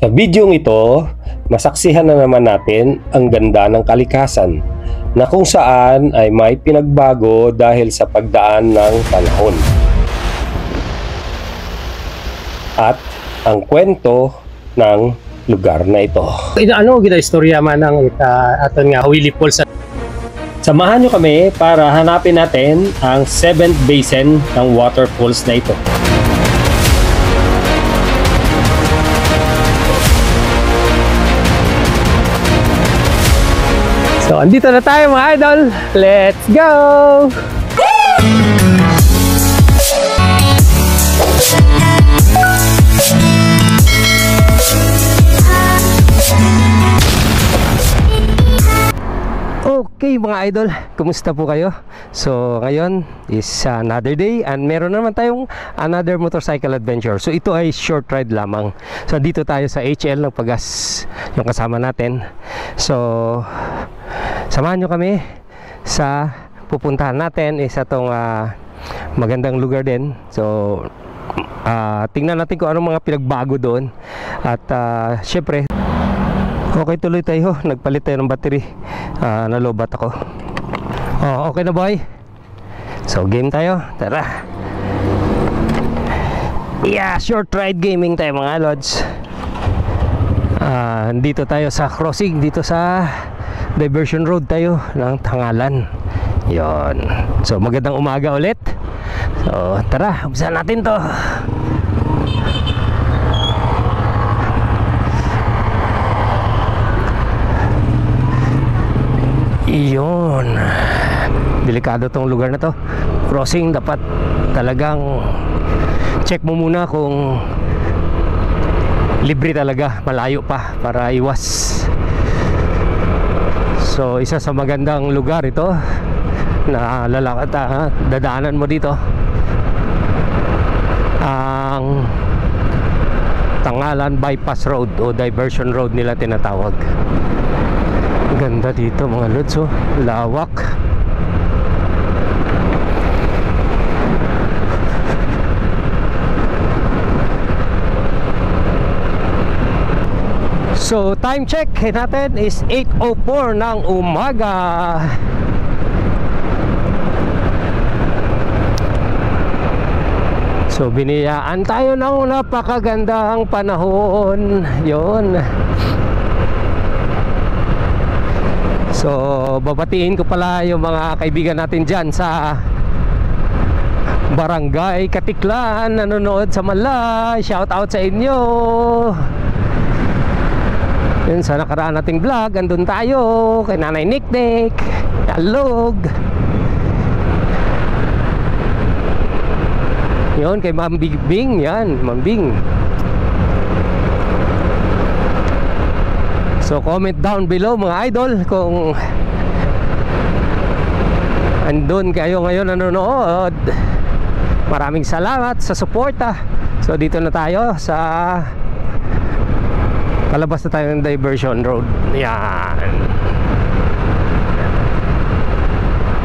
Sa bidyong ito, masaksihan na naman natin ang ganda ng kalikasan na kung saan ay may pinagbago dahil sa pagdaan ng panahon. At ang kwento ng lugar na ito. Ano gina istorya man ng aton nga Willie Falls. Samahan nyo kami para hanapin natin ang 7th basin ng waterfalls na ito. So, andito na tayo mga idol. Let's go! Okay mga idol, kumusta po kayo? So ngayon is another day and meron naman tayong another motorcycle adventure. So ito ay short ride lamang. So dito tayo sa HL ng Pagas, yung kasama natin. So samahan nyo kami sa pupuntahan natin. Isa tong magandang lugar din. So tingnan natin kung anong mga pinagbago doon. At syempre, okay, tuloy tayo. Nagpalit tayo ng battery. Nalobat ako. Okay na boy. So game tayo. Tara. Yeah, short ride gaming tayo mga lods. Dito tayo sa crossing. Dito sa diversion road tayo ng Tangalan. Yon. So magandang umaga ulit. So tara, umpisahan natin to. Iyon, delikado tong lugar na to. Crossing, dapat talagang check mo muna kung libre talaga, malayo pa para iwas. So isa sa magandang lugar ito na lalakad, dadaanan mo dito ang Tangalan Bypass Road o Diversion Road nila tinatawag. Ganda dito mga lods, oh. Lawak. So time check natin is 8:04 ng umaga. So biniyaan tayo ng napakagandang panahon. Yon. So babatiin ko pala yung mga kaibigan natin dyan sa Barangay Katiklan, nanonood sa Malay. Shout out sa inyo. Yun, sa nakaraan nating vlog, andun tayo kay Nanay Niknik, Talog. Yun, kay Ma'am Bing. Yan, Ma'am Bing. So comment down below mga idol kung andun kayo ngayon nanonood. Maraming salamat sa suporta. So dito na tayo sa palabas na tayo ng Diversion Road. Yan,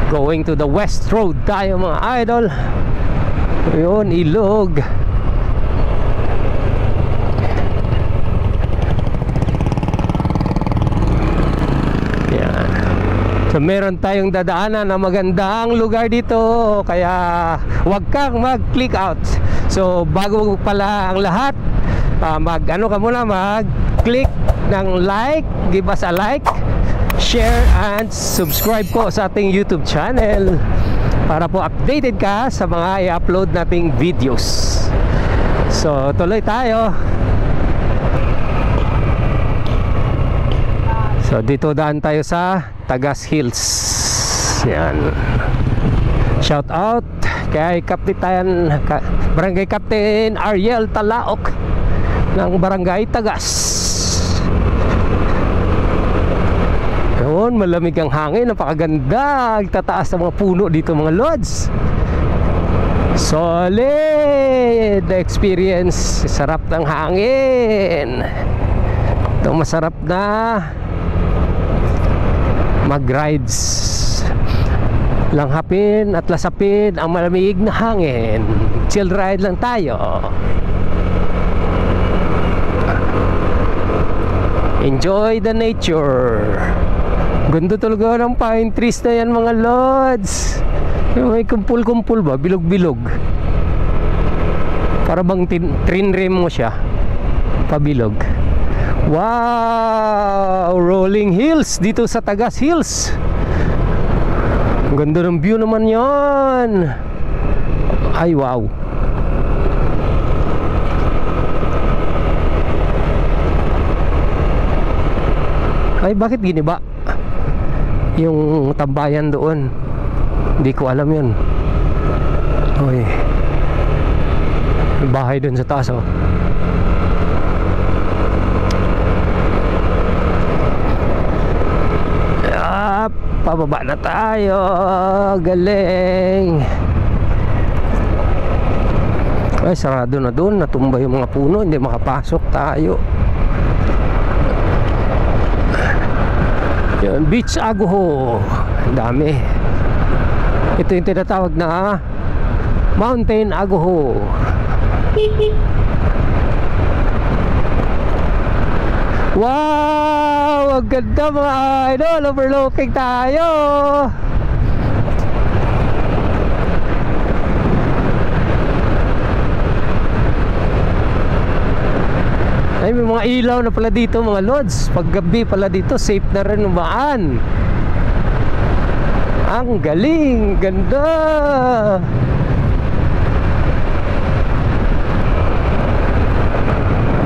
going to the West Road tayo mga idol. Yun, ilog. So meron tayong dadaanan na magandang lugar dito, kaya wag kang mag-click out. So bago pala ang lahat, mag-ano ka muna, mag-click ng like, give us a like, share and subscribe po sa ating YouTube channel para po updated ka sa mga i-upload nating videos. So tuloy tayo. So dito daan tayo sa Tagas Hills. Yan. Shout out kay Barangay Captain Ariel Talaok ng Barangay Tagas. Yun, malamig ang hangin, napakaganda. Tataas ng mga puno dito mga lods. Solid experience. Sarap ng hangin. Ito masarap na mag-rides, langhapin at lasapin ang malamig na hangin. Chill ride lang tayo. Enjoy the nature. Ganda talaga ng pine trees na yan mga lods. May kumpul-kumpul ba? Bilog-bilog. Para bang trinrim mo siya. Pabilog. Wow! Rolling hills dito sa Tagas Hills. Ganda ng view naman yan. Ay wow. Ay bakit giniba yung tambayan doon? Hindi ko alam yun. Uy, may bahay doon sa taas oh. Pababa na tayo. Galing. Ay sarado na doon. Natumba yung mga puno. Hindi makapasok tayo. Yun, Beach Aguho. Dami. Ito yung tinatawag na Mountain Aguho. Wow! Ang ganda mga idol. Overlooking tayo. Ay, may mga ilaw na pala dito mga lods. Paggabi pala dito, safe na rin umaan. Ang galing. Ganda.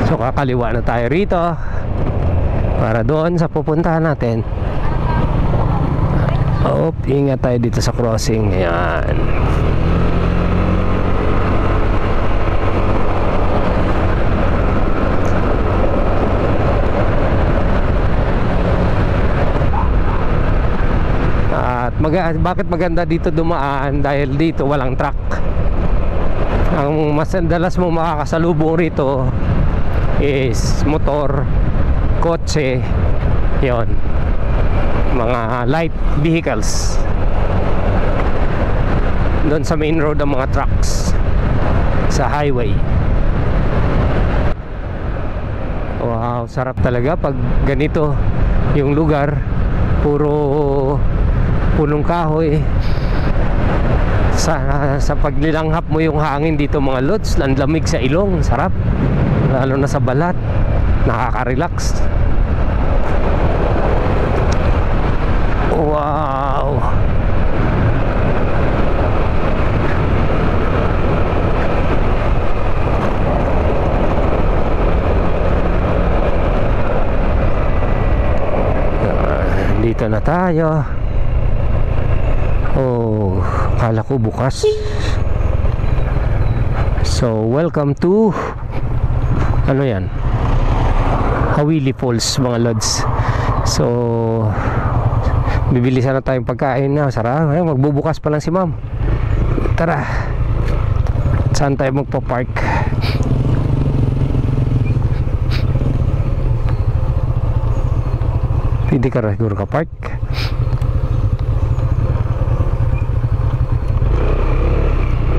So kakaliwa na tayo rito para doon sa pupuntahan natin. Ingat tayo dito sa crossing. Ayan. At bakit maganda dito dumaan? Dahil dito walang truck. Ang mas dalas mo makakasalubong rito is motor, kotse, yon, mga light vehicles. Doon sa main road ang mga trucks sa highway. Wow, sarap talaga pag ganito yung lugar, puro punong kahoy. Sa paglilanghap mo yung hangin dito mga lods, ang lamig sa ilong, sarap. Lalo na sa balat, nakaka-relax. Wow. Dito na tayo. Oh, kala ko bukas. So, welcome to ano yan? Hawili Falls mga lods. So, bibili sana tayong pagkain na. Sarap. Magbubukas pa lang si ma'am. Tara. Saan tayo magpa-park? Pwede ka siguro ka-park.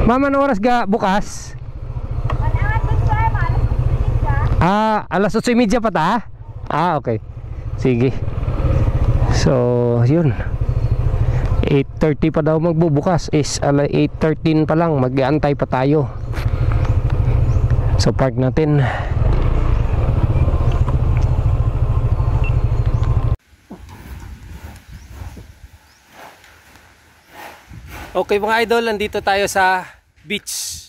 Ma'am, ano oras ga bukas? Alas 8:30 pa ta? Okay. Sige. So, yun. 8:30 pa daw magbubukas. Is 8:13 pa lang. Mag-aantay pa tayo. So, park natin. Okay mga idol, nandito tayo sa beach.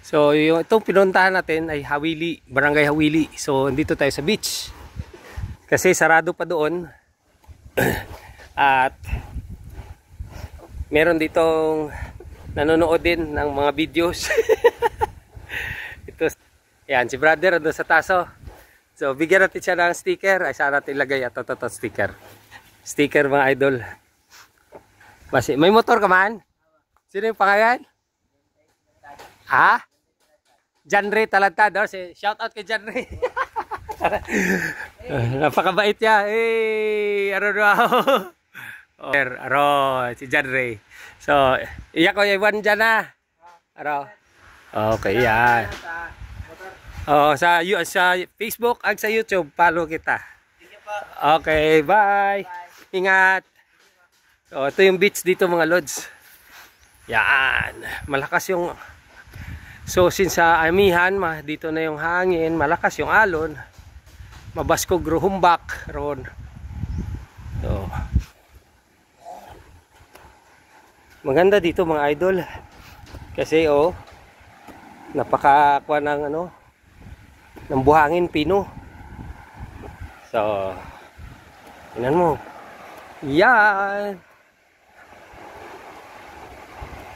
So itong pinuntahan natin ay Hawili, Barangay Hawili. So nandito tayo sa beach kasi sarado pa doon. At meron ditong nanonood din ng mga videos. Ito, yan, si brother doon sa taso. So bigyan natin siya ng sticker. Ay saan natin ilagay ito sticker. Sticker mga idol. Basi, may motor ka man? Sino yung pangalan? Ha? Janre Talantad. Shout out kay Janre. Napakabait niya. Si Janre. So, iyak ko yung dyan na. Okay, yan. Oh, sa Facebook at sa YouTube, follow kita. Okay, bye. Ingat. So, ito yung beach dito mga lods. Yan. Malakas yung since sa amihan, dito na yung hangin, malakas yung alon. Mabaskog ruhumbak ron. So, maganda dito mga idol. Kasi napakakuha ng ng buhangin pino. So, tingnan mo. Yan.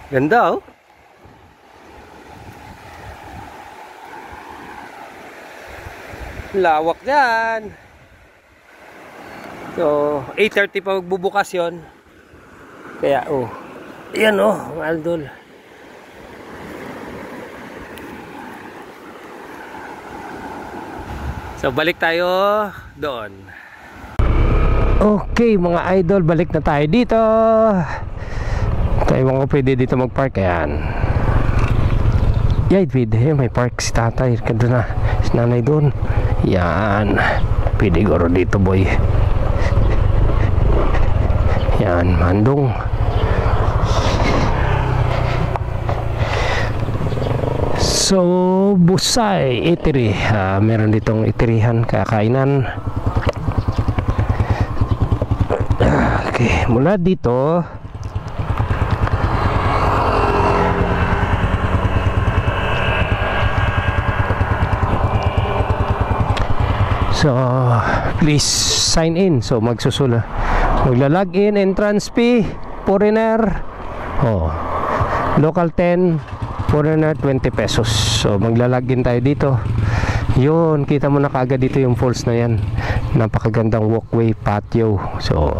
Ganda lawak yan. So 8:30 pa magbubukas yon. Kaya ayan mga idol. So balik tayo doon. Okay mga idol, balik na tayo dito. Tayo mga pwede dito mag-park. Ayan. Yay, may park si tatay. Kanda na si nanay doon. Yan. Pwede goro dito boy. Yan, mandong. So, Busay Eatery. Meron ditong eateryhan, kakainan. Okay, mula dito so please sign in. So magla-log in, entrance fee, foreigner local 10, foreigner 20 pesos. So magla-log in tayo dito. Yun, kita mo na kaagad dito yung falls na yan. Napakagandang walkway, patio. So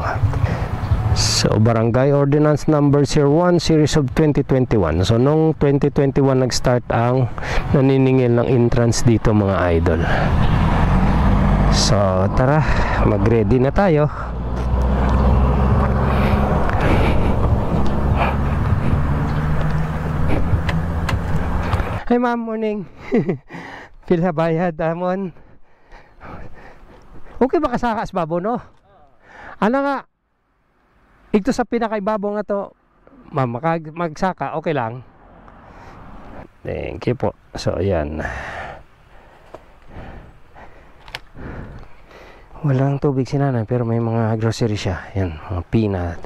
Barangay Ordinance Number 01 Series of 2021. So nung 2021 nag-start ang naniningil ng entrance dito mga idol. So tara, mag-ready na tayo. Hi ma'am, morning. Pila bayad amon. Okay ba kasakas babo no? Ano nga? Ito sa pinakaibabaw nga to, ma'am, magsaka, okay lang. Thank you po. So, ayan. Walang tubig si nanay, pero may mga grocery siya. Ayan, mga peanut,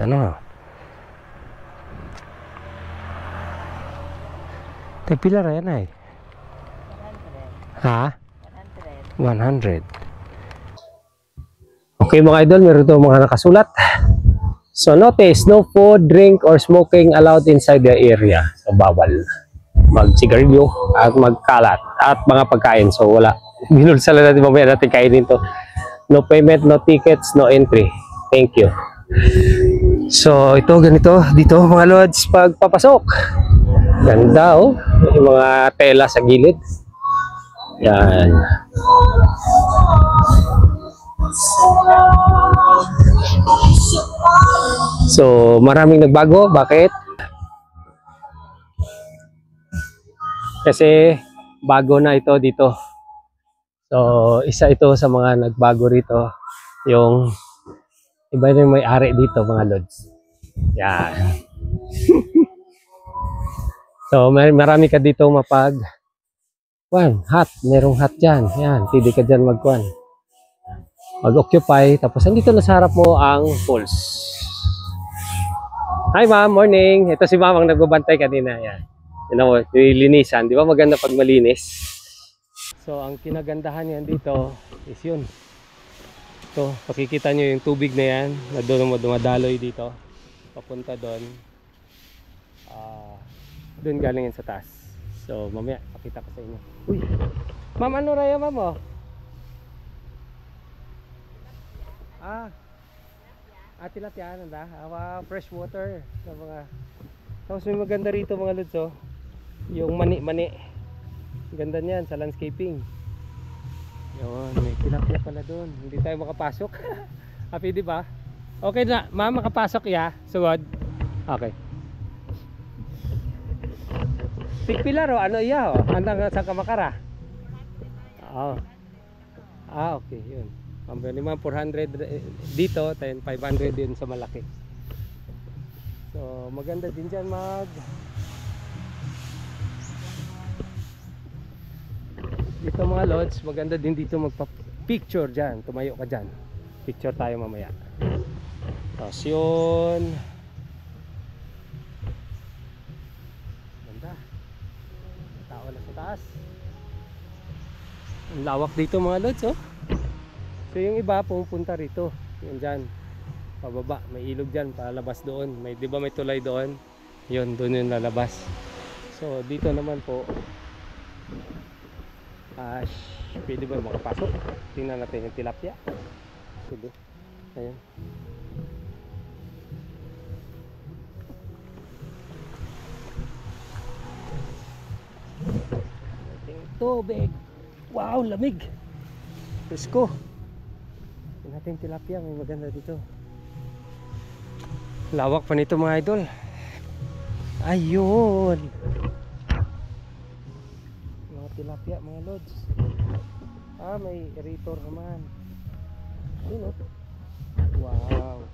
Pila ra yan ay? 100. Ha? 100. Okay mga idol, meron ito mga nakasulat. So notice, no food, drink, or smoking allowed inside the area. So bawal mag-sigarilyo at magkalat at mga pagkain. So wala. Binulsala natin mamaya natin kainin to. No payment, no tickets, no entry. Thank you. So ito ganito dito mga lods pagpapasok. Ganda yung mga tela sa gilid. Yan. So, maraming nagbago. Bakit? Kasi bago na ito dito. So, isa ito sa mga nagbago rito. Yung iba na yung may-ari dito, mga lods. Yan. So, marami ka dito hot. Merong hot dyan. Yan, pwede ka dyan mag-occupy. Tapos, andito na sa harap mo ang falls. Hi ma'am, morning. Ito si ma'am ang nagbabantay kanina. Yan. Nilinisan. Di ba maganda pag malinis? So, ang kinagandahan yan dito is yun. Ito, pakikita nyo yung tubig na yan. Na doon dumadaloy dito. Papunta doon. Doon galing yan sa taas. So, mamaya, pakita ko sa inyo. Uy! Ma'am, ano raya ma'am tilapia nanda. Fresh water sa mga. Tapos may maganda rito mga lods yung mani-mani. Ganda niyan sa landscaping. Yun, may tilapia pala doon. Hindi tayo makapasok. Happy di ba? Okay na, ma'am, makapasok ya. Sugod. Okay. Tigpilar ano iya hanggang sa Kamakara. Ah, okay, yun. Minimum 400 dito, then 500 din sa malaki. So, maganda din dyan dito mga lods, maganda din dito magpa-picture dyan. Tumayo ka dyan. Picture tayo mamaya. Tapos yun. Ganda. Tao na sa taas. Ang lawak dito mga lods, oh. So yung iba pumupunta rito. Yan dyan. Pababa. May ilog dyan. Palabas doon. Di ba may tulay doon? Yun, doon yung lalabas. So dito naman po, pwede ba makapasok? Tingnan natin yung tilapia. Pwede. Ayan. Ating tubig. Wow, lamig. Presko. Tingnan natin yung tilapia. May maganda dito. Lawak pa nito mga idol. Ayun. Tilapia mga lods. May aerator naman. Yun, oh. Wow.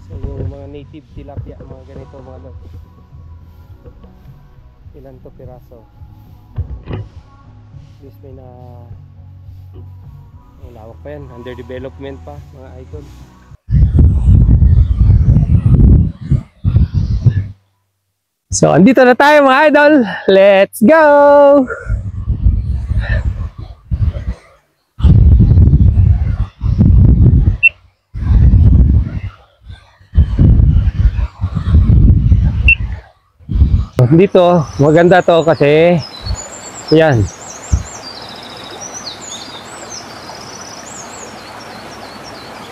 So yung mga native tilapia, mga ganito mga lods. Ilan to piraso? At least may lawak pa yan. Under development pa mga idol. So, andito na tayo mga idol. Let's go! Dito, maganda to kasi yan.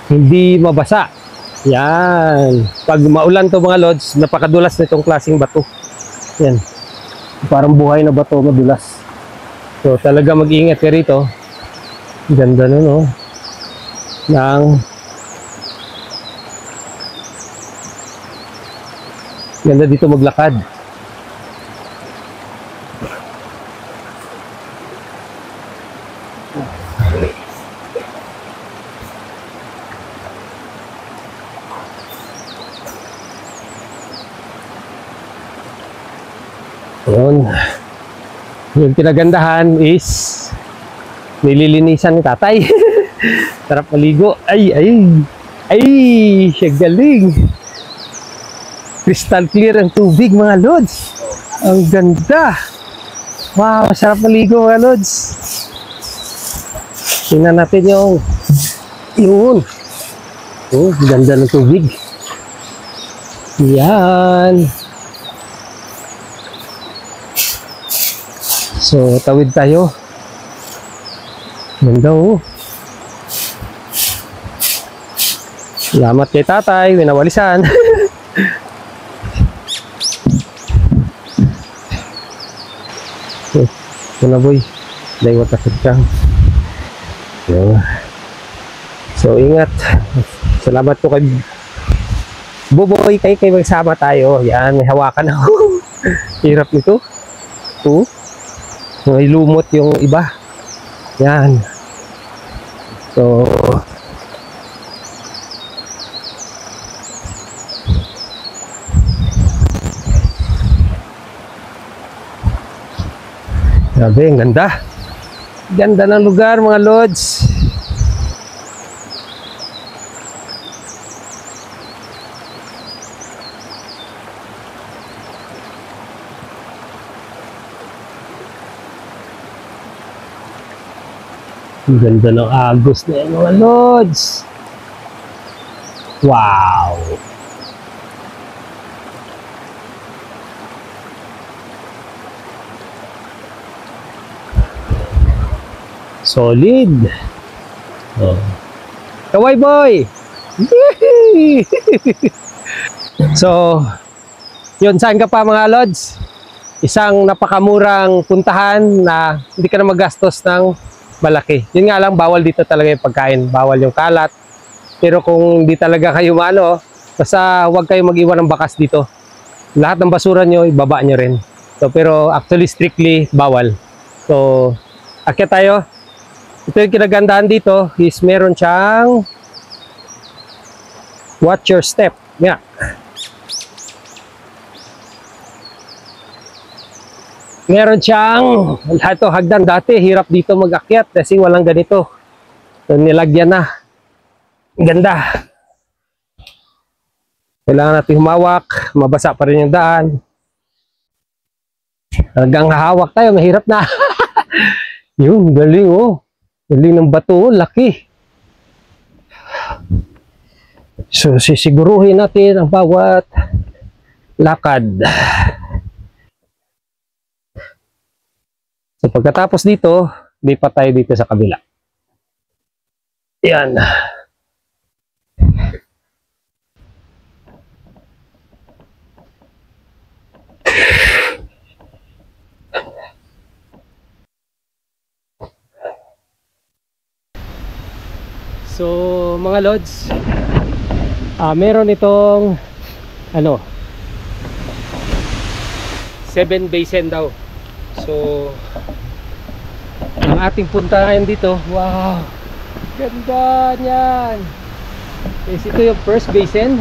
Hindi mabasa. Yan. Pag maulan to mga lods, napakadulas nitong klaseng bato. Yan. Parang buhay na bato, madulas. So talaga mag-iingat ka rito. Ganda nun, no? Ganda dito maglakad. Yun. Yung pinagandahan is nililinisan ni tatay. Sarap maligo. Ay, siya galing. Crystal clear ang tubig mga lods. Ang ganda. Wow, sarap maligo mga lods. Tingnan natin yun. Oh, ganda ng tubig. Yan. So, tawid tayo. Ganda, oh. Salamat kay tatay, winawalisan. Ito na boy. Dahil watakot ka. So, ingat. Salamat po kay Buboy. Kay magsama tayo. Yan, may hawakan ako. Hirap nito. May lumot yung iba. Yan. So, grabe, ang ganda. Ganda ng lugar mga lods. Ang ganda ng agos na yan mga lods. Wow. Solid. Oh. Kaway boy. So, yun, saan ka pa mga lods? Isang napakamurang puntahan na hindi ka na magastos ng malaki. Yun nga lang, bawal dito talaga yung pagkain. Bawal yung kalat. Pero kung di talaga kayo basta huwag kayo mag-iwan ng bakas dito. Lahat ng basura nyo, ibaba nyo rin. So, pero actually strictly bawal. So, akyat tayo. Ito yung kinagandaan dito is meron siyang watch your step. Yeah. Meron siyang lahat to hagdan. Dati hirap dito mag-akyat kasi walang ganito. So, nilagyan na. Ganda. Kailangan natin humawak. Mabasa pa rin yung daan. Hanggang hahawak tayo, mahirap na. Yun, galing oh. Galing ng bato, laki. So, sisiguruhin natin ang bawat lakad. So, pagkatapos dito, lipat tayo dito sa kabila. Yan. So, mga lods, meron itong 7 basin daw. So, ang ating puntahan dito, wow, ganda niyan. Yes, ito yung first basin.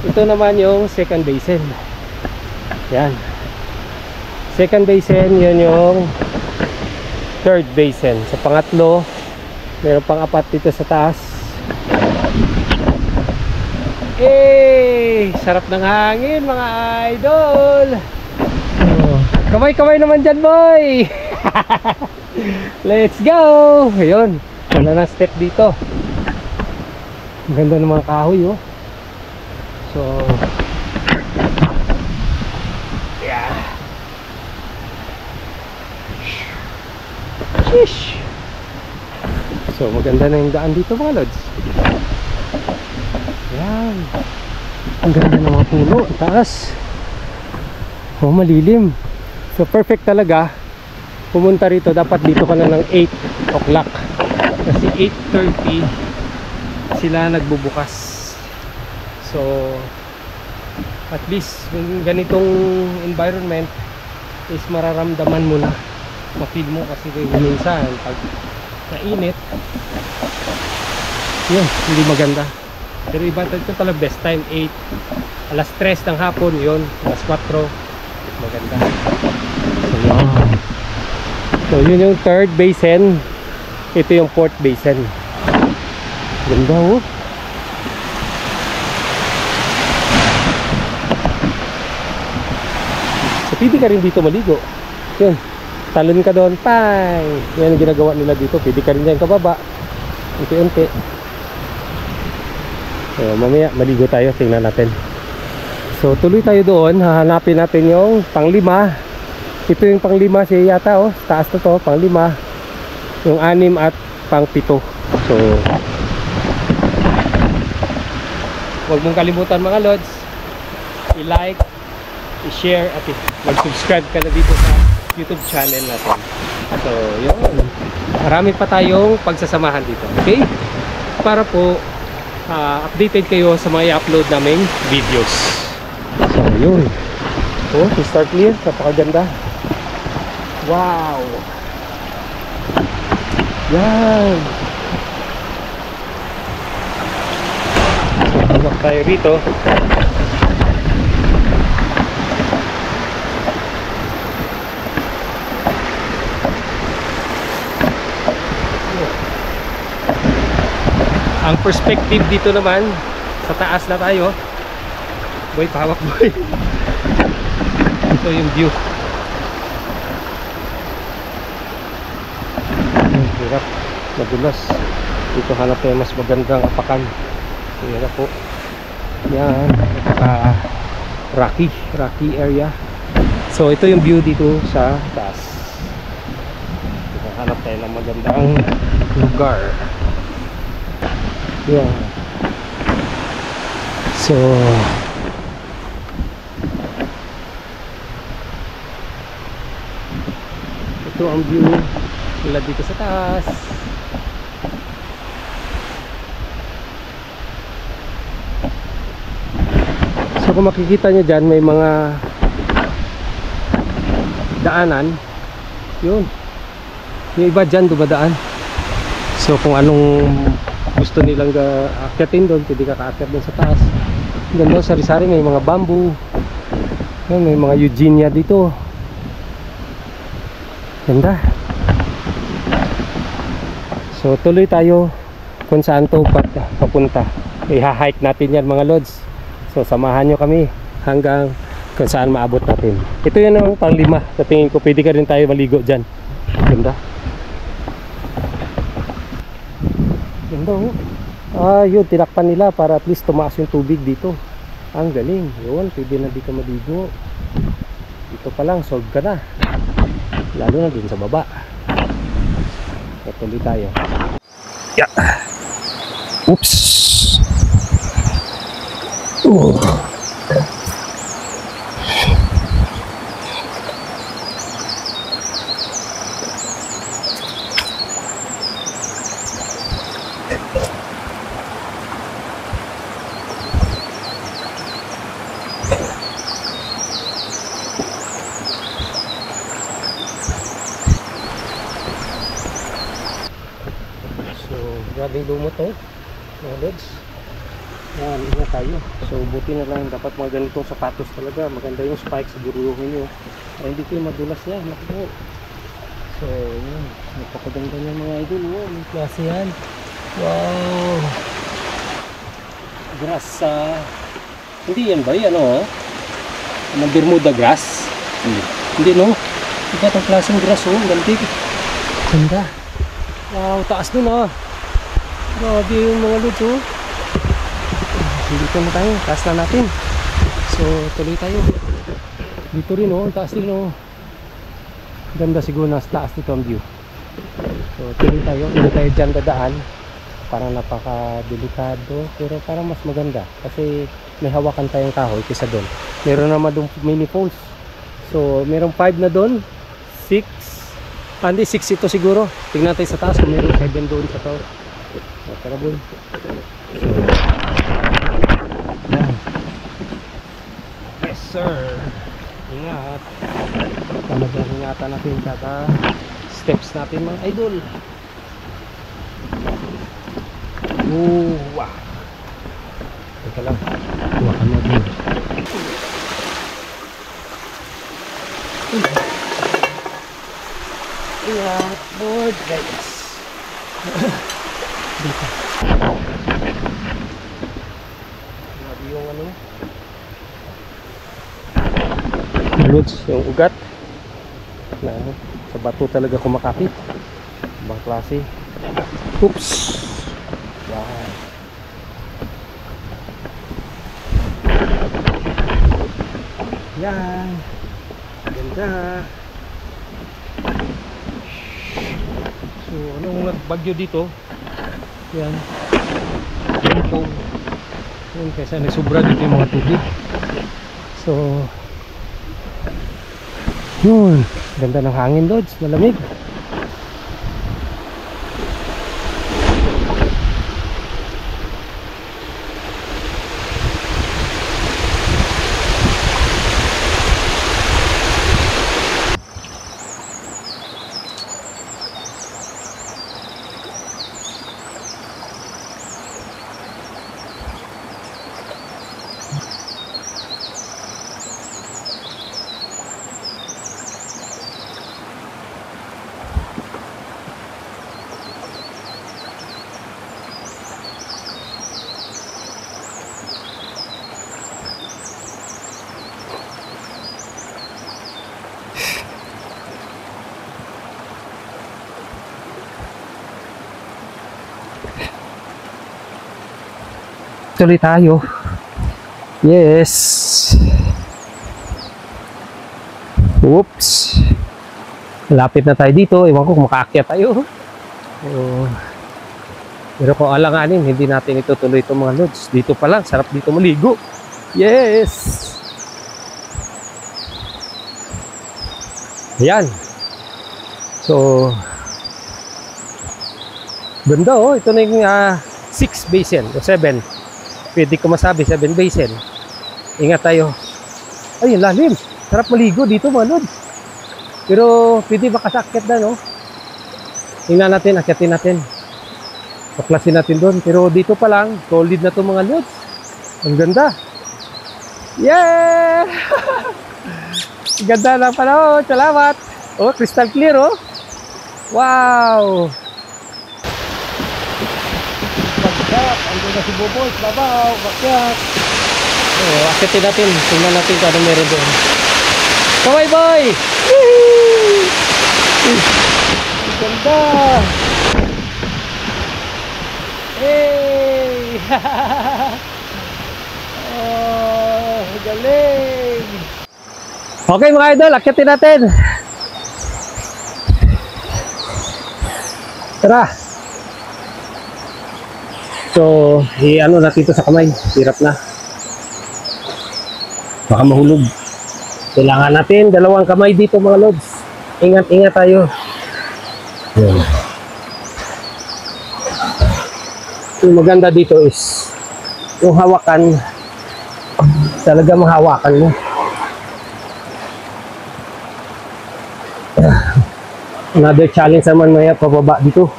Ito naman yung second basin. Yan. Second basin, yun yung third basin. Sa pangatlo, meron pang apat dito sa taas. Eh, sarap ng hangin mga idol. Kamay-kamay naman dyan, boy. Let's go. Ayun, wala na step dito. Ang ganda ng mga kahoy, oh. So, yeah. Sheesh. So, maganda na yung daan dito, mga lods. Yan. Ang ganda ng mga puno. Taas. Oh, malilim. So, perfect talaga. Pumunta rito, dapat dito ka na ng 8 o'clock. Kasi 8:30 sila nagbubukas. So, at least, yung ganitong environment is mararamdaman mo na. Ma-feel mo kasi minsan, pag nainit, yun, hindi maganda. Pero iba ito pala best time, 8, alas 3 ng hapon, yun, alas 4, maganda. So, yun. So, yun yung third basin. Ito yung fourth basin. Ganda, oh. So, pwede ka rin dito maligo. Yun, talon ka doon, pang! Yan ang ginagawa nila dito. Pwede ka rin dyan kababa. Unti-unti. So, mamaya maligo tayo, tingnan natin. So, tuloy tayo doon. Hahanapin natin yung pang-5. Ito yung pang-5 siya yata, oh. Taas na to, pang-5. Yung 6 at pang-7. So, huwag mong kalimutan mga lods, i-like, i-share at mag-subscribe ka na dito sa YouTube channel natin. So, yun. Marami pa tayong pagsasamahan dito. Okay? Para po updated kayo sa mga i-upload naming videos. So, yun. Oh, start clear. Napakaganda. Wow! Yan! So, hawak tayo rito. Ang perspective dito naman, sa taas na tayo. Boy, pahawak boy. Ito yung view. Hirap, madulas. Dito hanap tayo mas magandang apakan. Hirap po. Yan, rocky area. So ito yung view dito sa taas. Dito hanap tayo ng magandang lugar. Yan. So ito ang view nila dito sa taas. So kung makikita nyo dyan, may mga daanan. Yun. Yung iba dyan dumadaan. So kung anong gusto nilang aakyatin doon, pwede ka kaakyat doon sa taas. Ganda, sari-sari, may mga bamboo. Yun, may mga eugenia dito. Ganda. So tuloy tayo kung saan to papunta. I-hike natin yan mga lods. So samahan nyo kami hanggang kung saan maabot natin. Ito yan ang pang-5. Sa tingin ko pwede ka rin tayo maligo dyan. Ganda. Ganda oh. Yun, tinakpan nila para at least tumaas yung tubig dito. Ang galing. Yun, pwede na dito maligo. Dito pa lang, solve ka na. Lalo na dun sa baba. Tuloy tayo. Yeah. Oops. Grabing lumot mga lods. Yan, ingat tayo. So buti na lang, dapat mga ganitong sapatos talaga. Maganda yung spikes, siguruhin nyo para hindi kayo madulas yan. Naku. So yun, napakaganda niya mga idol. May klase yan. Wow, grass. Hindi yan ba yan ng Bermuda grass? Hindi no, iba itong klaseng grass. Gantig, ganda. Wow, taas dun grabe yung mga lods dito na tayo, taas na natin. So tuloy tayo. Dito rin taas din ganda siguro, nas taas dito ang view. So tuloy tayo, hindi tayo dyan dadaan. Parang napaka-delikado, pero parang mas maganda kasi may hawakan tayong kahoy kaysa doon. Meron naman doon mini falls. So meron 5 na doon, 6 hindi 6 ito siguro. Tingnan tayo sa taas kung meron 7 doon sa taas. Tara boy. So, yan. Yes sir. Ingat. Talagang ingatan natin kada steps natin mga idol. Wow. Teka lang, tuwakan mo din. Ingat board guys. Dito. Grabe yung loads, yung ugat na sa bato talaga kumakapit. Ibang klase. Oops. Wow. Yan. Ganda. So anong nagbagyo dito? Yan. Yan, kaysa nagsubra dito yung mga tubig. So yun, ganda ng hangin lods, malamig. Tuloy tayo. Yes. Oops. Malapit na tayo dito. Ewan ko kung makaakyat tayo. Pero kung alanganin, hindi natin itutuloy itong mga loads. Dito pa lang, sarap dito maligo. Yes. Ayan. So ganda ito na yung 6 basin o 7. Pwede ko masabi 7 basin. Ingat tayo. Ay, lalim. Sarap maligo dito mga lods. Pero pwede makasakit na, no? Tingnan natin, akyatin natin. Paklasin natin doon. Pero dito pa lang, solid na to mga lods. Ang ganda. Yeah! Ganda lang pala, oh. Salamat. Oh, crystal clear, oh. Wow! Bakyat. Andun na si Boboy. Babaw. Bakyat. Oh, akyatin natin. Tingnan natin kung ano meron doon. Kaway, boy! Ang ganda! Hey! Oh, galing! Okay mga idol, akyatin natin. Tara. So, i-ano natin ito sa kamay. Hirap na. Baka mahulog. Kailangan natin dalawang kamay dito mga lods. Ingat-ingat tayo. Yan. Yung maganda dito is yung hawakan, talaga mahawakan mo. Another challenge naman maya pababa dito.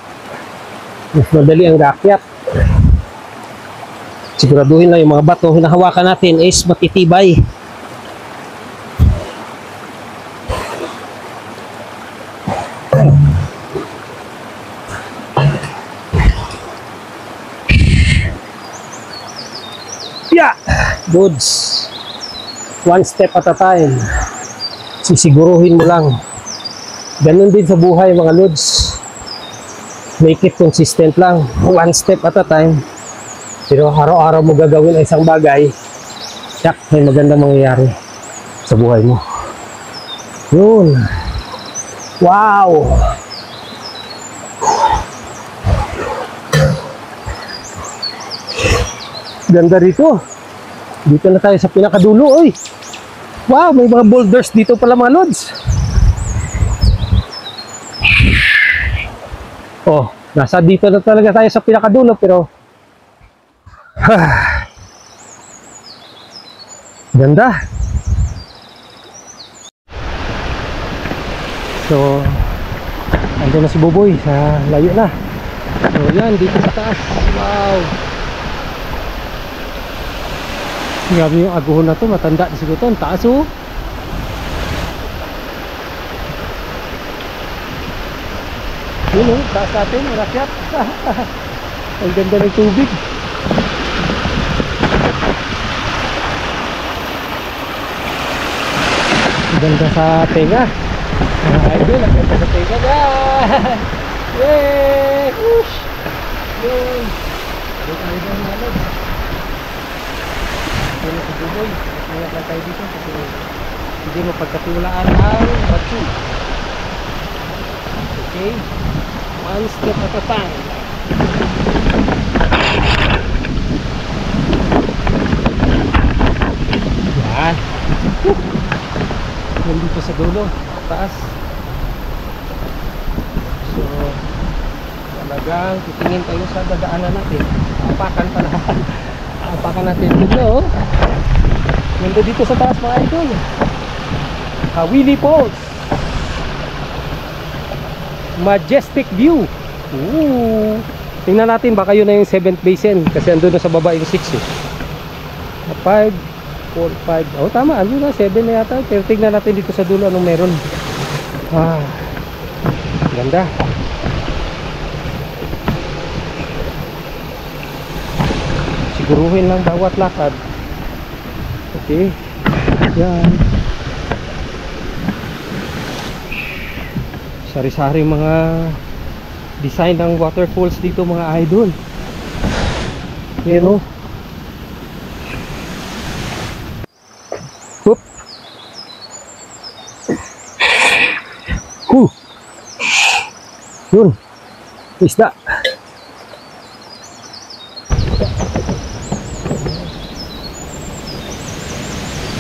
Mas madali ang rakyat. Siguraduhin lang yung mga bato na hawakan natin is matitibay. Yeah! Goods. One step at a time. Sisiguruhin mo lang. Ganun din sa buhay mga lods. Make it consistent lang. One step at a time. Pero araw-araw mo gagawin ang isang bagay, yak, may magandang mangyayari sa buhay mo. Yun. Wow! Ganda rito. Dito na tayo sa pinakadulo, oy. Wow, may mga boulders dito pala mga lods. Oh, nasa dito na talaga tayo sa pinakadulo pero ganda. So, andun na si Boboy sa layo na. So, yan, dito sa taas. Wow. Grabe yung aguhon na to, matanda na siguro to, ang taas oh. Yun oh, taas natin, rakyat. Ang ganda ng tubig. Ang ganda sa tenga. Mga idol, ang ganda sa tenga niya. Yay! Whoosh! Yun! Ang ganda ng malag. Yun ang Boboy. Ingat lang tayo dito kasi hindi mo pagkatiwalaan ang batso. Okay? One step at a time. Yan. Nandito sa dulo, taas. So, talagang titingin tayo sa dadaanan natin. Apakan pa na. Apakan natin dito. Nandito dito sa taas mga idol. Kawili Falls. Majestic view. Ooh. Tingnan natin baka yun na yung 7th basin kasi andun na sa baba yung 6 eh. 5, 4, 5. Oh tama, andun na 7 na yata. Pero tingnan natin dito sa dulo anong meron. Ah. Ganda. Siguruhin lang bawat lakad. Okay. Yan. Sari-sari mga design ng waterfalls dito mga idol. Pero Hoop. Yun. Isda.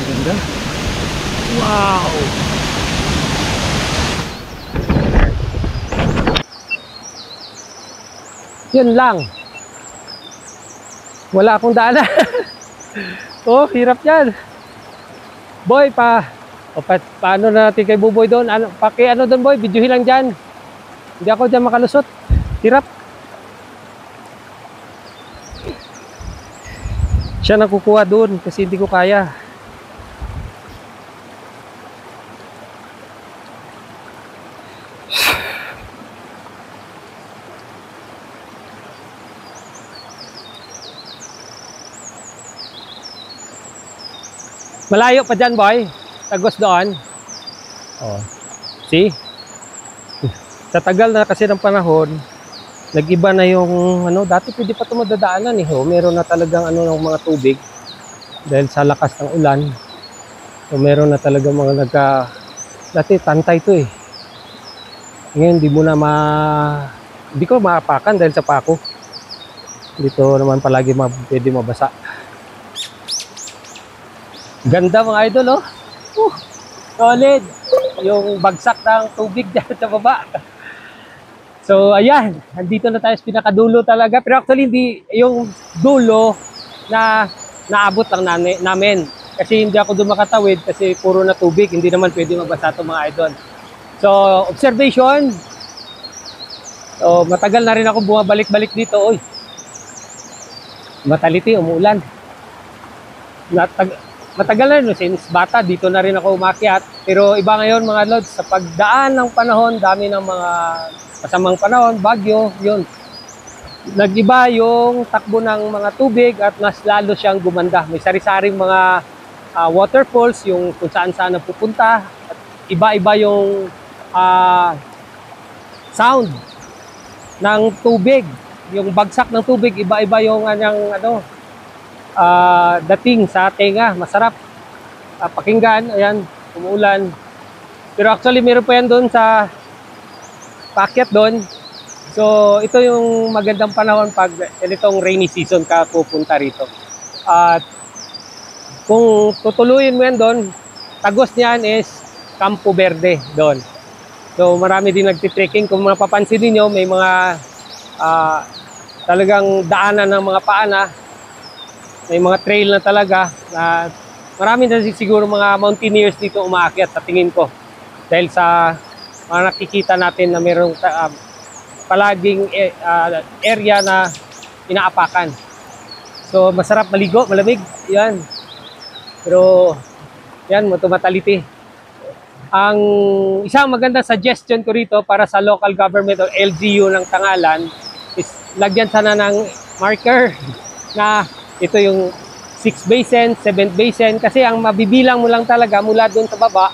Ganda. Wow. Yun lang. Wala akong daanan. Oh, hirap yan. Boy, O paano na natin kay Buboy doon? Ano, ano doon boy? Videohin lang dyan. Hindi ako dyan makalusot. Hirap. Siya nakukuha doon kasi hindi ko kaya. Malayo pa dyan, boy. Tagos doon. Oh. See? Sa tagal na kasi ng panahon, nag-iba na yung ano, dati pwede pa ito madadaanan eh. Oh, meron na talagang ano ng mga tubig dahil sa lakas ng ulan. So meron na talagang mga dati tantay ito eh. Ngayon hindi ko maapakan dahil sa pako. Dito naman palagi pwede mabasa. Ganda mga idol oh. Solid. Yung bagsak ng tubig dyan sa baba. So ayan, nandito na tayo sa pinakadulo talaga. Pero actually hindi yung dulo na naabot lang namin. Kasi hindi ako doon makatawid kasi puro na tubig. Hindi naman pwede magbasa ito mga idol. So observation. So matagal na rin ako bumabalik-balik dito. Oy, mataliti, umuulan. Matagal na rin, since bata, dito na rin ako umakyat. Pero iba ngayon mga lods, sa pagdaan ng panahon, dami ng mga masamang panahon, bagyo, yun. Nag-iba yung takbo ng mga tubig at mas lalo siyang gumanda. May sari-saring mga waterfalls, yung kung saan-saan napupunta. At iba-iba yung sound ng tubig. Yung bagsak ng tubig, iba-iba yung dating sa tenga, masarap pakinggan. Ayan, umuulan. Pero actually meron pa yan doon sa packet doon. So ito yung magandang panahon pag itong rainy season ka pupunta rito. At kung tutuluyin mo yan doon, tagos niyan is Campo Verde doon. So marami din nagtitrekking. Kung mapapansin niyo, may mga talagang daanan ng mga paana. May mga trail na talaga na marami na siguro mga mountaineers dito umaakyat sa tingin ko. Dahil sa mga nakikita natin na mayroong palaging area na inaapakan. So masarap maligo, malamig. Yan. Pero yan, tumataliti. Ang isang magandang suggestion ko rito para sa local government o LGU ng Tangalan is lagyan sana ng marker na ito yung 6th basin, 7th basin. Kasi ang mabibilang mo lang talaga mula doon sa baba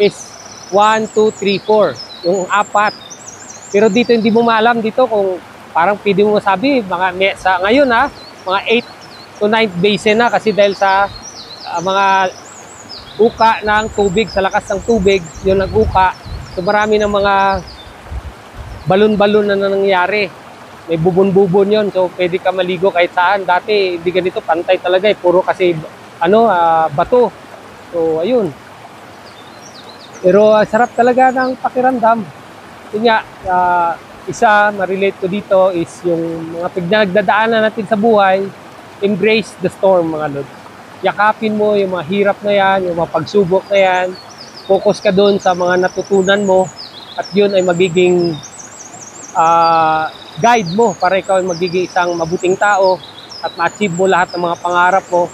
is 1, 2, 3, 4. Yung 4. Pero dito hindi mo maalam dito kung parang pwede mo masabi sa ngayon mga 8 to 9th basin na kasi dahil sa mga uka ng tubig, sa lakas ng tubig, yung nag-uka. So marami ng mga balon-balon na nangyayari. May bubon-bubon yon, so pwede ka maligo kahit saan. Dati hindi ganito, pantay talaga eh. Puro kasi bato. So ayun. Pero sarap talaga ng pakiramdam. Yun nga, isa ma-relate ko dito is yung mga pinagdadaanan natin sa buhay, embrace the storm mga lods. Yakapin mo yung mga hirap na yan, yung mga pagsubok na yan. Focus ka doon sa mga natutunan mo at yun ay magiging guide mo para ikaw ay magiging isang mabuting tao at ma-achieve mo lahat ng mga pangarap mo.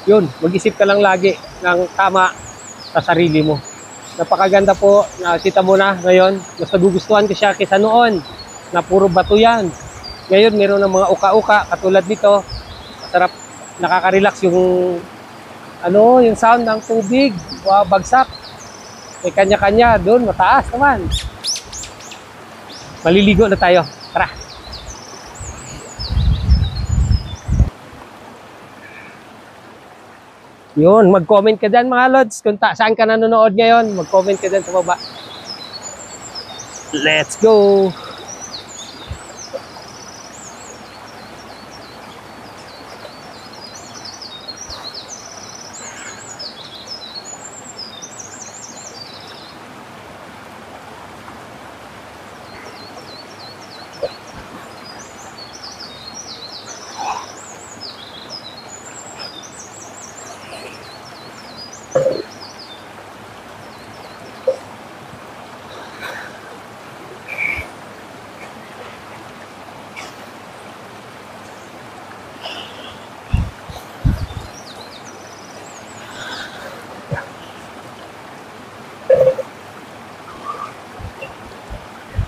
Yun, mag-isip ka lang lagi ng tama sa sarili mo. Napakaganda po, nakita mo na ngayon. Mas nagugustuhan ko siya kaysa noon na puro bato yan. Ngayon meron ng mga uka-uka katulad nito. Masarap, nakaka-relax yung yung sound ng tubig, bagsak. May kanya-kanya doon, mataas naman. Maliligo na tayo. Tara. Yun, mag-comment ka dyan mga lods. Kung saan ka nanonood ngayon, mag-comment ka dyan sa baba. Let's go!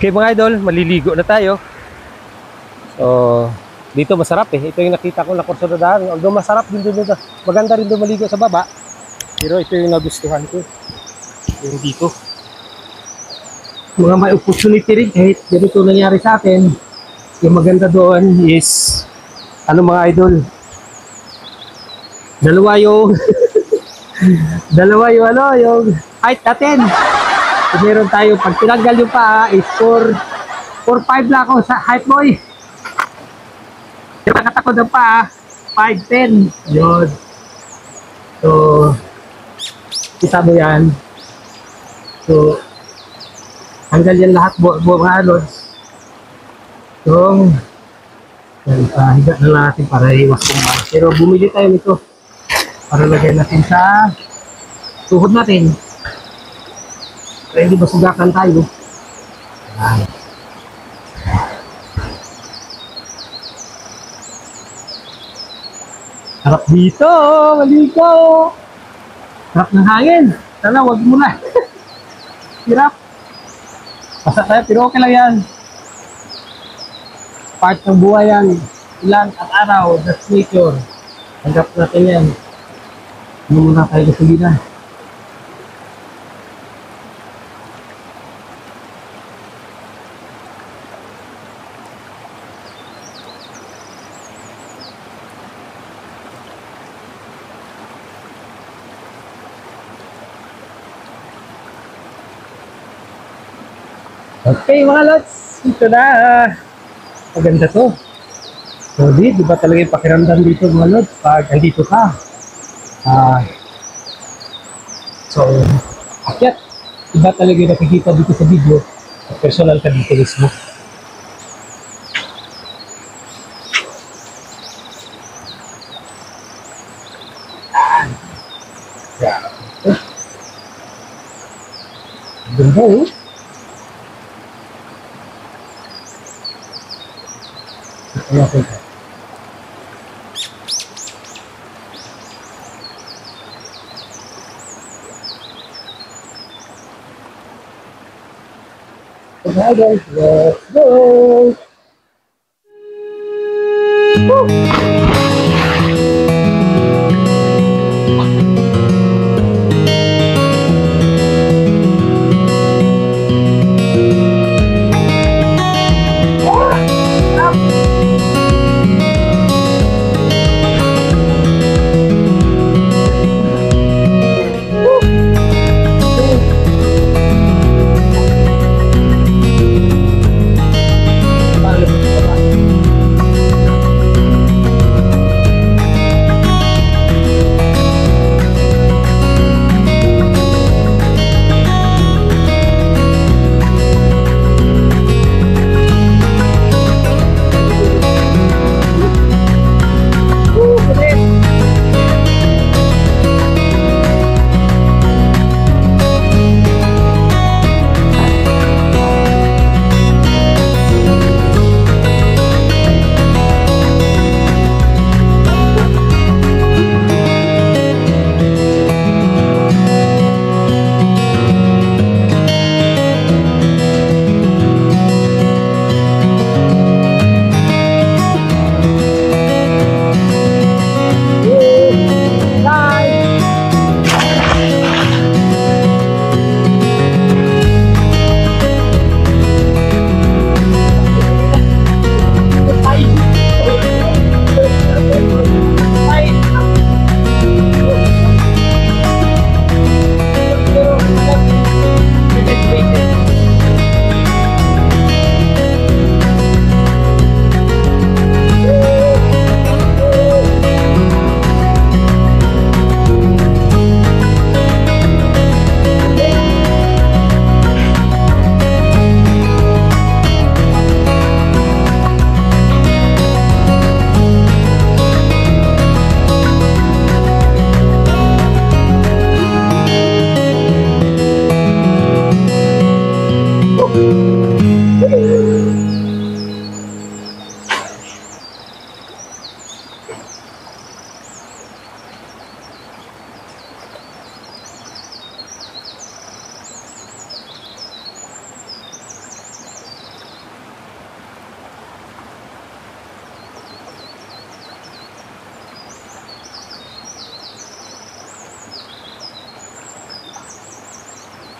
Okay mga idol, maliligo na tayo. So, dito masarap eh. Ito yung nakita ko na kurso na daan. Although masarap din doon. Maganda rin doon maligo sa baba. Pero ito yung nagustuhan ko. Yung dito. Mga may opportunity rin kahit ganito nangyari sa atin. Yung maganda doon is ano mga idol? Dalawa yung yung height natin. Meron tayo, pag tinanggal yung paa is 4'5" lang ako sa height boy. Nakatakod ng paa 5'10". Yun. So, kita mo yan. So, tanggal yan lahat mga lods. So, higa na natin para iwas kumba. Pero bumili tayo nito para lagyan natin sa tuhod natin. Para hindi masugakan tayo. Ayan. Harap dito, maligo. Harap ng hangin. Sana wag mo na. Hirap. Basta tayo, pero okay lang yan. Part ng buhay yan. Ilan at araw, that's nature. Tanggap natin yan. Hindi muna tayo gasolina. Okay mga lods, ito na. Maganda to. So di ba talaga yung pakiramdam dito mga lods pag andito ka. So, akyat. Iba talaga yung nakikita dito sa video. Personal ka dito mismo. Ganda eh. Okay. Okay guys, let's go!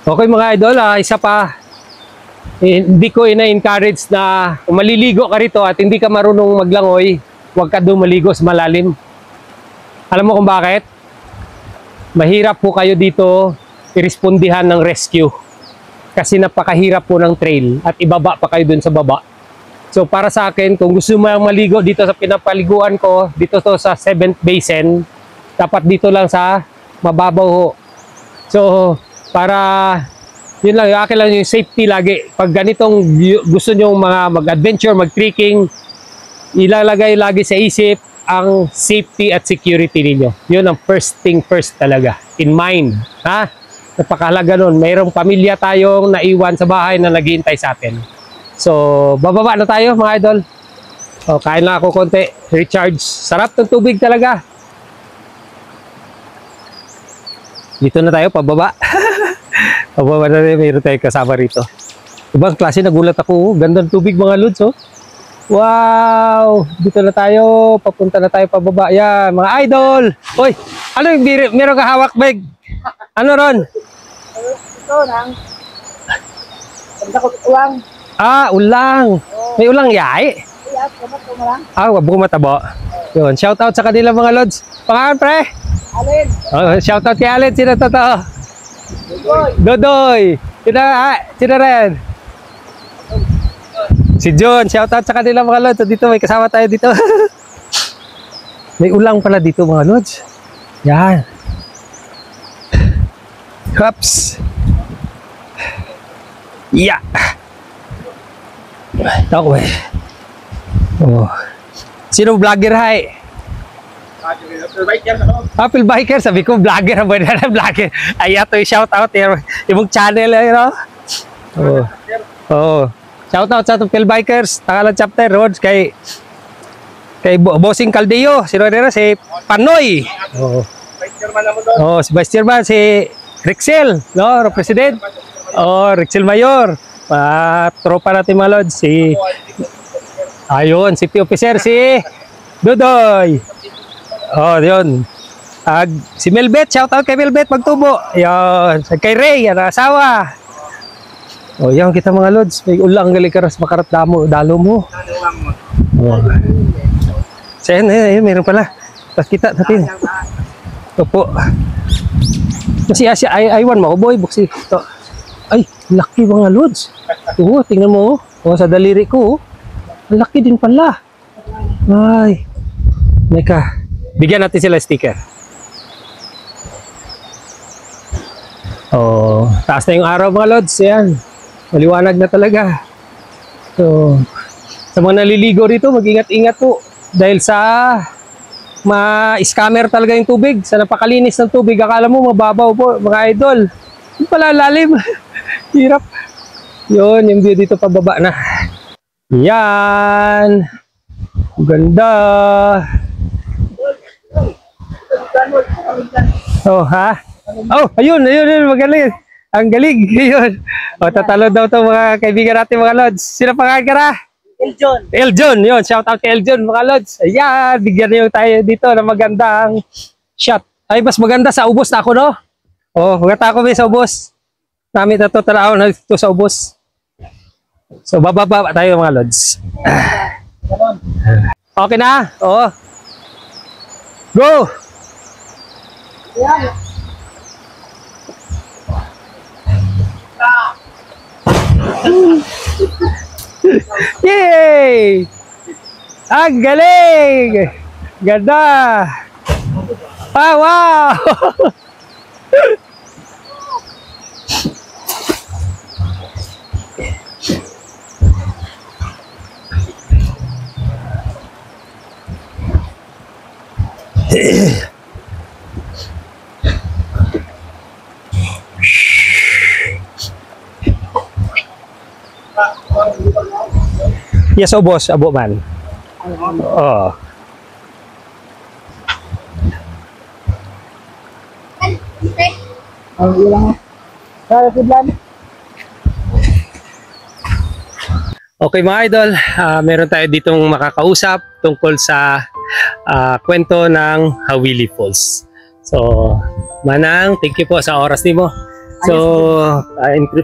Okay mga idol, isa pa, hindi ko ina-encourage na kung maliligo ka rito at hindi ka marunong maglangoy, huwag ka doon maligo sa malalim. Alam mo kung bakit? Mahirap po kayo dito irespondihan ng rescue. Kasi napakahirap po ng trail at ibaba pa kayo dun sa baba. So para sa akin, kung gusto mo maligo dito sa pinapaliguan ko, dito to sa 7th basin, dapat dito lang sa mababaw ho. So para yun lang, yung akin lang yung safety lagi. Pag ganitong gusto nyo mga mag-adventure, mag-trekking, ilalagay lagi sa isip ang safety at security ninyo. Yun ang first thing first talaga. In mind. Ha? Napakahalaga nun. Mayroong pamilya tayong naiwan sa bahay na naghihintay sa atin. So, bababa na tayo mga idol. O, kain lang ako konti. Recharge. Sarap ng tubig talaga. Dito na tayo, pababa. Pababa na rin, mayroon tayong kasama rito. Ibang klase, nagulat ako. Ganda ng tubig mga lods, oh. Wow! Dito na tayo. Papunta na tayo pababa. Yan, mga idol! Hoy! Ano yung meron ka hawak, bag? Ano ron? Ito, nang ulang. Ah, ulang. May ulang yay? Iya, kamat ko lang. Ah, wag mo matabo. Yun, shout out sa kanila mga lods. Pangalan, pre? Alin? Oh, shout out kay Allen. Sino totoo? Boy. Dodoy. Sino rin? Si John. Shout out sa kanila mga lods. Dito, may kasama tayo dito. May ulang pala dito mga lods. Yan. Hops. Yeah. Okay. Oh. Sino vlogger hay? Apple biker, sabi ko vlogger ba na vlogger. Ay ato i-shout out yung channel you know. Oh. Oh. Shout out sa Apple bikers, Tangalan chapter roads kay Bossing Caldeo, si Rodera si Panoy. Oh. Oh, si Vice Chairman si Rexel, no, President. Oh, Rexel Mayor. Tropa natin mga lods, si ayun, city officer si Dodoy. Oh, yun. Si Melbet, shout out kay Melbet Magtubo. Ayun, kay Ray, ang asawa. Oh, yan kita mga lods. May ulang galikaras makarat dalo mo. Oh. So, ayun, meron pala. Tapos kita natin. Ito po. Kasi I1 mo, boy, buksi. Ito. Ay, laki mga lods. Oo, tingnan mo. Oh, sa daliri ko. Ang laki din pala. Ay. Meka. Bigyan natin sila sticker. Oh, taas na yung araw mga lods. Yan. Maliwanag na talaga. So, sa mga naliligo rito, mag-ingat-ingat po. Dahil sa ma-scammer talaga yung tubig. Sa napakalinis ng tubig, akala mo mababaw po mga idol. Yung pala lalim. Hirap. Yun, yung view dito pababa na. Yan. Ganda. Oh, ha? Oh, ayun, magaling. Ang galing, ayun. O, tatalo daw to mga kaibigan natin mga lods. Sino pangalan ka na? Eljon. Eljon, yun. Shout out kay Eljon mga lods. Ayan, bigyan niyo tayo dito ng magandang shot. Ay, mas maganda sa ubos na ako, no? Oh, maganda ako sa ubos. Namin na to taraw na dito sa ubos. So, bababa tayo mga lods. Okay na? Oo. Go! Yan. Yay! Ang galing! Ganda! Ah, wow! Yes, boss, abo man. Oh. Ang ilang. Para kudlan. Okay mga idol, meron tayo ditong makakausap tungkol sa kwento ng Hawili Falls. So, Manang, thank you po sa oras nimo. So,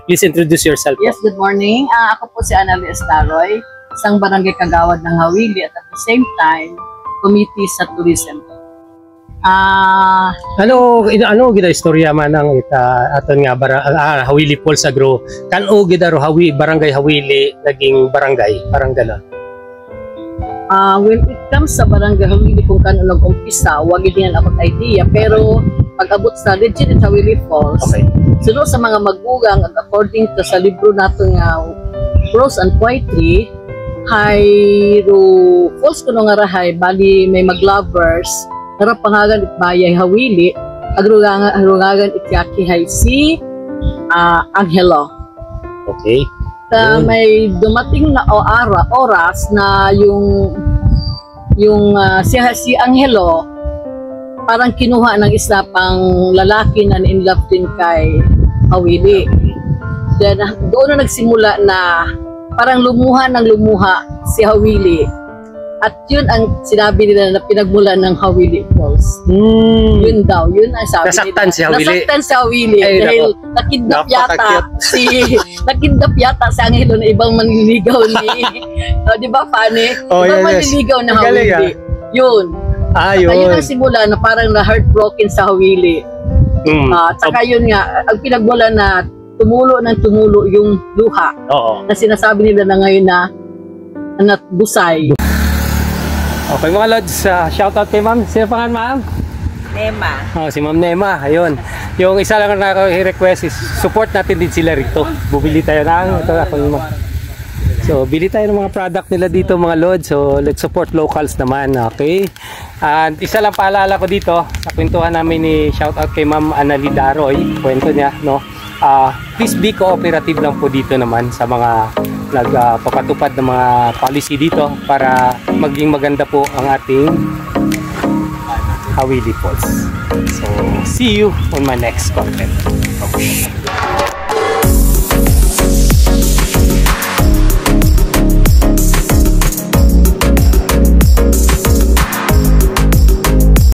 please introduce yourself. Yes, good morning. Ako po si Annalie Estaroy, isang barangay kagawad ng Hawili at the same time, committee sa tourism. Ano gida istorya man ang aton nga Hawili Falls Agro. Kano gida ro barangay Hawili naging barangay, parang gano'n. When it comes sa barangay Hawili kung kano nag-umpisa, wag din ako idea, pero pag-abot sa legit Hawili Falls, Okay. sunod sa mga magugang at according to sa libro nato nga Prose and Poetry, hayro falls kuno nga rahay bali may maglovers harap pangagan it bayay Hawili agrugangan it yaki hay si Angelo. Okay. May dumating na oras na yung si Angelo parang kinuha ng isa pang lalaki na in love din kay Hawili. Then doon na nagsimula na parang lumuha si Hawili. At yun ang sinabi nila na pinagmulan ng Hawili Falls. Yun daw, yun ang sabi Nasaktan nila. si Hawili. Nasaktan si Hawili. Ay, dahil nakidnap yata si Angelo na ibang manliligaw ni di ba funny? Ibang manliligaw na Hawili. Yun. Yun. Yun ang simula na parang na heartbroken sa Hawili. Saka yun nga, ang pinagmulan na tumulo yung luha. Oo. Na sinasabi nila na ngayon na busay. Okay mga lods, shoutout kay ma'am. Sino pangalan ma'am? Nema. Si Ma'am Nema, ayun. Yung isa lang na request is support natin din sila rito. Bubili tayo So, bili tayo ng mga product nila dito mga lods. So, let's support locals naman, okay? And isa lang paalala ko dito, sa kwentuhan namin ni shoutout kay Ma'am Annalie Daroy, kwento niya, no? Please be cooperative lang po dito naman sa mga nagpapatupad ng mga policy dito para maging maganda po ang ating Hawili Falls. So, see you on my next content. Okay.